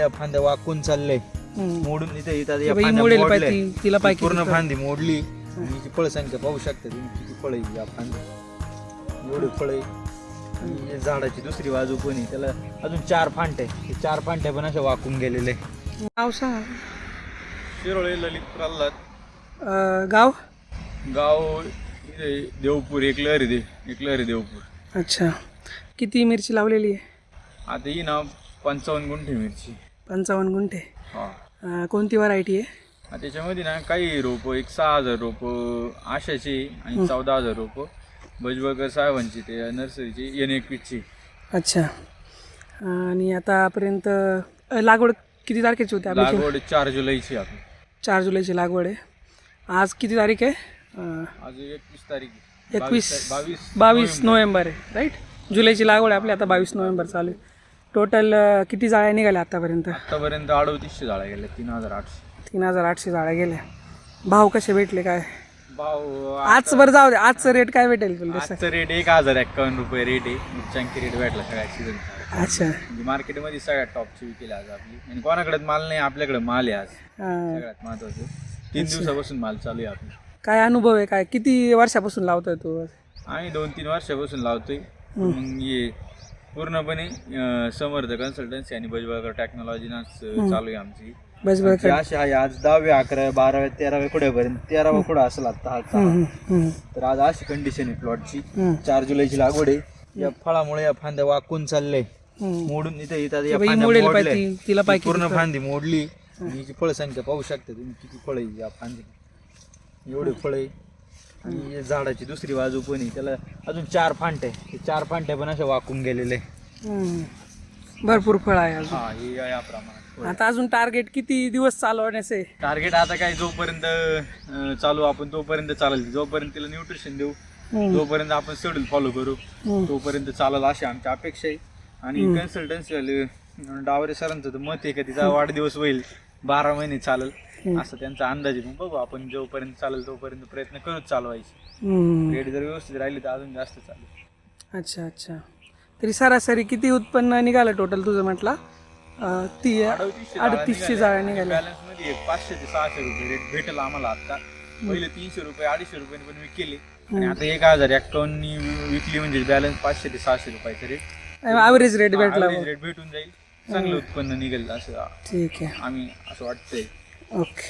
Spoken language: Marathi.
या फांद्या वाकून चाललंय, मोडून इथे येतात या बाई फांद्या मोडेल मोडल्या. पाहिजे तिला ही पाहिजे पूर्ण फांदी मोडली आणि हिची फळ संख्या पाहू शकता तुम्ही किती फळ आहे या फांदी, एवढे फळ आहे. आणि हे झाडाची दुसरी बाजू पण आहे, त्याला अजून 4 फांटे, हे 4 फांट्या पण अशा वाकून गेलेले. नाव सांग. शिरोळे ललित प्रल्हाद. गाव. गाव इथे देवपूर, एकलहरी देवपूर. अच्छा, किती मिरची लावलेली आहे? आता ही ना 55 गुंठे मिरची. 55 गुंठे. हा, कोणती व्हरायटी आहे? त्याच्यामध्ये ना काही रोपं, एक 6,000 रोपं आशाची आणि 14,000 रोपं भजबळकर साहेबांची, ते नर्सरीची N21ची. अच्छा, आणि आतापर्यंत लागवड किती तारखेची होती आपली? लागवड 4 जुलैची आपली. 4 जुलैची लागवड आहे. आज किती तारीख आहे? आज 21 तारीख. 22 नोव्हेंबर आहे, राईट? जुलैची लागवड आहे आपली, आता 22 नोव्हेंबर चालू आहे. टोटल किती जाळ्या निघाल्या आतापर्यंत? आतापर्यंत 3800 जाळ्या गेल्या, 3800. 3800 जाळ्या गेल्या. भाव कसे भेटले काय? भाव आज बरं जाऊ दे, आजचं रेट काय भेटेल तुला? आजचा रेट 1051 रुपये रेट आहे. मिरच्यांकी रेट भेटला सगळ्या सीझन. अच्छा, म्हणजे मार्केटमध्ये सगळ्यात टॉपची विकेली आज आपली. आणि कोणाकडे माल नाही, आपल्याकडे माल आहे आज. सगळ्यात महत्वाचं 3 दिवसापासून माल चालू आहे आपला. काय अनुभव आहे? काय किती वर्षापासून लावतोय तू? आम्ही 2-3 वर्षापासून लावतोय. मग हे पूर्णपणे समर्थ कन्सल्टन्सी आणि भजबळकर टेक्नॉलॉजीनाच चालू आहे आमची. अशी आहे आज 10व्या 11व्या 12व्या 13व्या कुड्यापर्यंत 13वा कुडा असेल आता. तर आज अशी कंडिशन आहे प्लॉटची. 4 जुलैची लागवड आहे. या फळामुळे या फांद्या वाकून चाललंय, मोडून इथे येतात या फांद्या मोडल्या. तिला ही पूर्ण फांदी मोडली आणि हिची फळ संख्या पाहू शकता तुम्ही किती फळ आहे या फांदी, एवढे फळ आहे. आणि हे झाडाची दुसरी बाजू पण आहे, त्याला अजून 4 फांटे, हे 4 फांट्या पण अशा वाकून गेलेले. भरपूर फळ आहे अजून. हा, हे या प्रमाणात. आता अजून टार्गेट किती दिवस चालवण्याचं आहे? टार्गेट आता काय, जोपर्यंत चालू आपण तोपर्यंत चालेल, जोपर्यंत तिला न्यूट्रिशन देऊ, जोपर्यंत आपण शेड्यूल फॉलो करू तोपर्यंत चालेल अशी आमची अपेक्षा आहे. आणि कन्सल्टन्सी वाले डावरे सरांचं तर मत आहे का तिचा वाढदिवस होईल, 12 महिने चालेल असं त्यांचा अंदाज आहे. मग बघू, आपण जोपर्यंत चालेल तोपर्यंत प्रयत्न करूच चालवायचे. रेट जर व्यवस्थित राहिली तर अजून जास्त चालेल. अच्छा अच्छा, तरी सरासरी किती उत्पन्न निघालं टोटल तुझं म्हटलं? 3800 जाळ्या निघाल्या. बॅलन्स मध्ये 500 ते 600 रुपये रेट भेटेल आम्हाला. आता पहिले 300 रुपये 250 रुपयांनी पण विकली, आणि आता 1051 विकली, म्हणजे बॅलन्स 500 ते 600 रुपयाचा रेट ॲव्हरेज रेट भेटला. रेट भेटून जाईल, चांगलं उत्पन्न निघेल असं. ठीक आहे, आम्ही असं वाटतंय. ओके.